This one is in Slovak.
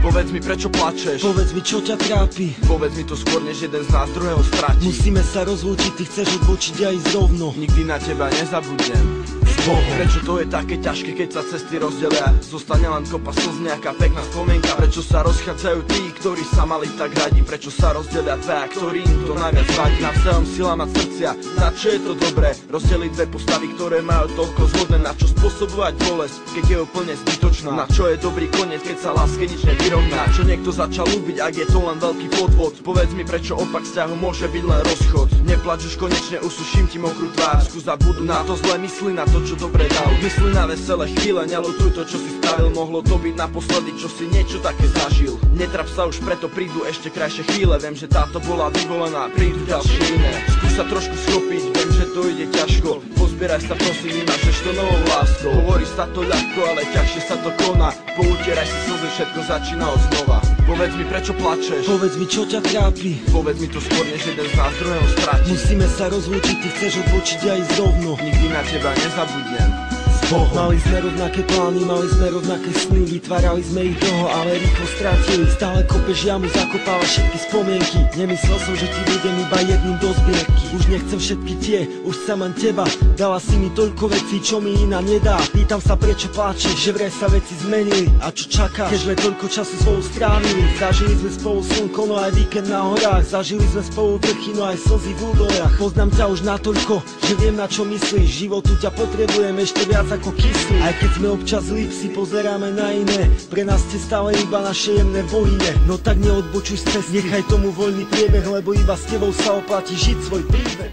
Povedz mi, prečo plačeš? Povedz mi, čo ťa trápi? Povedz mi to skôr, než jeden z nás druhého stratí. Musíme sa rozlúčiť, ty chceš odbočiť a ísť rovno. Nikdy na teba nezabudnem. Prečo to je také ťažké, keď sa cesty rozdelia? Zostane len kopa slz, nejaká pekná spomienka. Prečo sa rozchádzajú tí, ktorí sa mali tak radi? Prečo sa rozdelia dvaja, ktorým to najviac vadí? Navzájom sila mať srdcia, na čo je to dobré? Rozdeliť dve postavy, ktoré majú toľko zhodné. Na čo spôsobovať bolesť, keď je úplne zbytočná? Na čo je dobrý koniec, keď sa láske nič nevyrovná? Čo niekto začal ľúbiť, ak je to len veľký podvod? Povedz mi, prečo opak vzťahu môže byť len rozchod? Neplač už konečne, usuším ti mokrú tvár. Skús zabudnúť na to zlé, mysli na to, čo dobre dal. Mysli na veselé chvíle, neľutuj to, čo si spravil. Mohlo to byť naposledy, čo si niečo také zažil. Netrap sa už, preto prídu ešte krajšie chvíle. Viem, že táto bola vyvolená, prídu ďalšie iné. Skús sa trošku schopiť, viem, že to ide ťažko. Pozbieraj sa prosím, vynášeš to novou láskou. Hovorí sa to ľahko, ale ťažšie sa to koná. Poutieraj si slzy, všetko začína od znova. Povedz mi, prečo plačeš? Povedz mi, čo ťa trápi? Povedz mi to skôr, než jeden z nás druhého stratí. Musíme sa rozlúčiť, ty chceš odbočiť a ísť rovno. Nikdy na teba nezabudnem. Mali sme rovnaké plány, mali sme rovnaké sny. Vytvárali sme ich dlho, ale rýchlo stratili. Stále kopeš jamu, zakopávaš všetky spomienky. Nemyslel som, že ti budem iba jedným do zbierky. Už nechcem všetky tie, už chcem len teba. Dala si mi toľko vecí, čo mi iná nedá. Pýtam sa, prečo pláčeš, že vraj sa veci zmenili. A čo čakáš, keď sme toľko času spolu strávili? Zažili sme spolu slnko, no aj víkend na horách. Zažili sme spolu vrchy, no aj slzy v údoliach. Poznám ťa už natoľko, že viem, na čo myslíš. Životu ťa potrebujem ešte viac ako kyslí. Aj keď sme občas zlí, si pozeráme na iné. Pre nás ste stále iba naše jemné vohyne. No tak neodbočuj z cesty, nechaj tomu voľný priebeh, lebo iba s tebou sa oplatí žiť svoj príbeh.